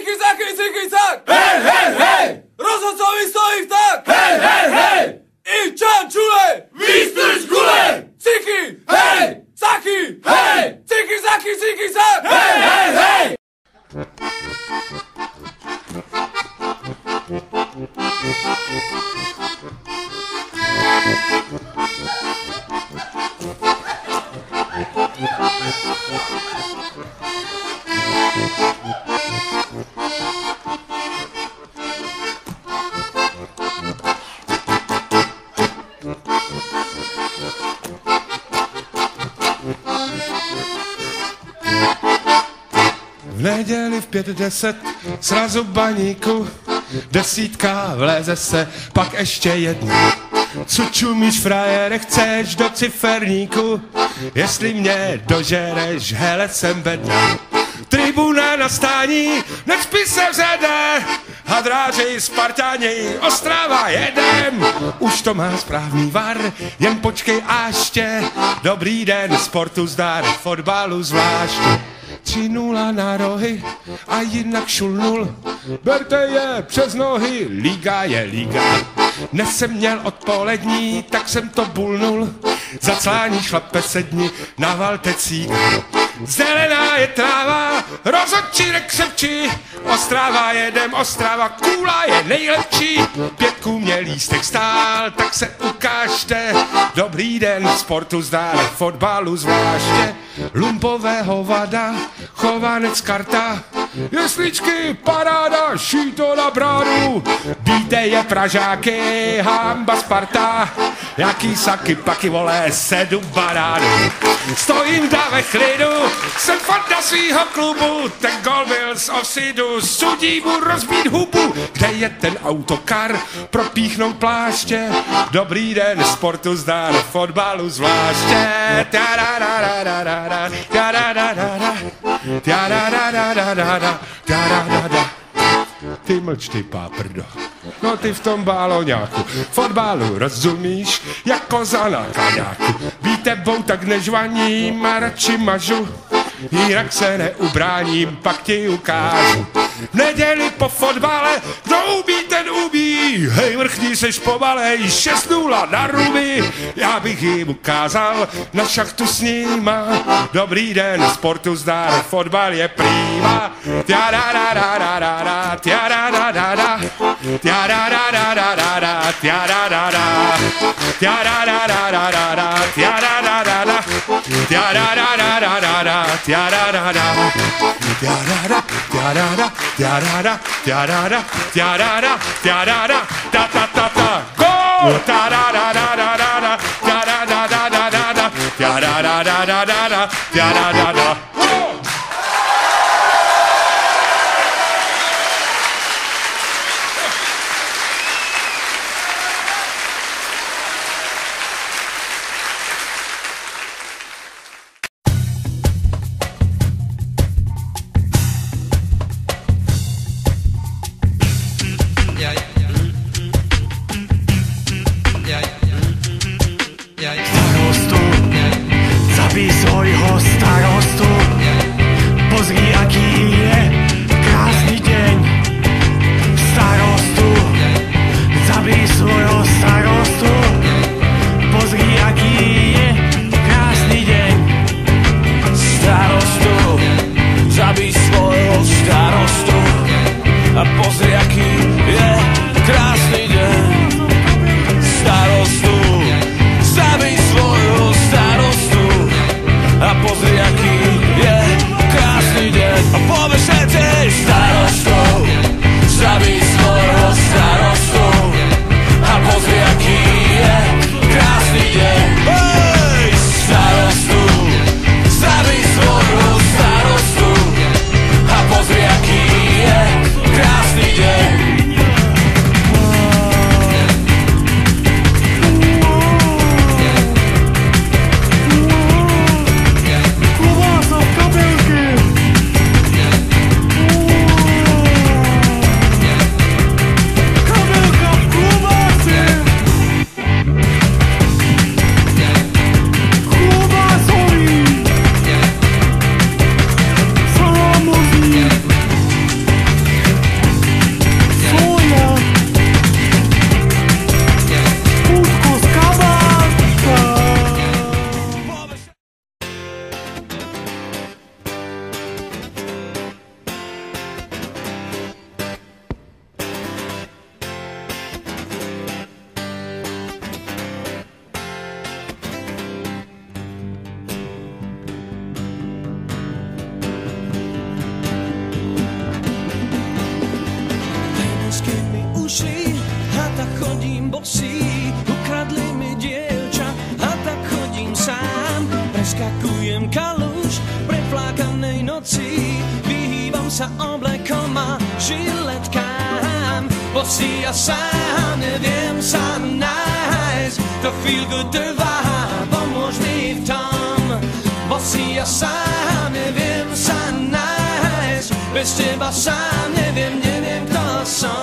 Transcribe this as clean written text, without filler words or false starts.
ciky, zak! Hej, hej, hej! Rozhodcovi stojí tak! Hej, hej, hej! I čan čule! Výstrž gule! Ciky, hej! Zaky, hej! Ciky, zak! Hej, hej, hej! V neděli v 5:10 srazu baníku, desítka vleze se, pak ještě jedna. Co čumíš, frajere, chceš do ciferníku? Jestli mě dožereš, hele, jsem bedna. Tribuna na stání, necpi se vzede, hadráři, Spartáni, Ostrava jedem. Už to má správný var, jen počkej ještě. Dobrý den, sportu zdar, fotbalu zvláště. 3-0 na rohy a jinak šulnul. Berte je přes nohy, liga je liga. Dnes jsem měl odpolední, tak jsem to bulnul. Zaclání šlape sedni, navalte cíga. Zelená je tráva, rozhodčí rekřepčí. Ostrava jedem, Ostrava, kůla je nejlepší. 5 mě lístek stál, tak se ukážte. Dobrý den, sportu zdár, fotbalu zvláště. Lumpové hovada, Chovanec karta. Jesličky, paráda, šíto na bránu. Bíte je Pražáky, hamba Sparta. Jaký saky, paky, vole, 7 banánů. Stojím tam ve chlidu, jsem fanda svýho klubu. Ten gol byl z offsidu, sudí mu rozbít hubu. Kde je ten autokar, propíchnout pláště? Dobrý den, sportu zdar, fotbalu zvláště. Ty mlč, ty páprdo. No ty v tom báloňáku fotbalu rozumíš, jak koza na kaňáku. Být tebou tak nežvaním a radši mažu, jinak se neubráním, pak ti ukážu. V neděli po fotbale, kdo umí, ten umí. Hej, vrchní seš pomalej, 6-0 na ruby. Já bych jim ukázal na šachtu s nima. Dobrý den, sportu zdar, fotbal je prýma. Tjadadadadadada, tjadadadada, tjadadadadada, tjadadada, tjadadadadada, tjadadadada, tjadadadadada, tjadadada, tjadada, tjadada, tjadada, tjadada, tjadada, tjadada, ta ta ta ta, go! Tjadadadadada, tjadadadadada, tjadadadadada, tjadadada. Zabij svojho starostu. tak chodím bosý, ukradli mi dievča a tak chodím sám. Preskakujem kaluž v preflákanej noci, vyhýbam sa oblekom a žiletkám. Bosý a sám neviem sa nájsť, to feel good trvá, pomôž mi v tom. Bosý a sám neviem sa nájsť, bez teba sám neviem kto som.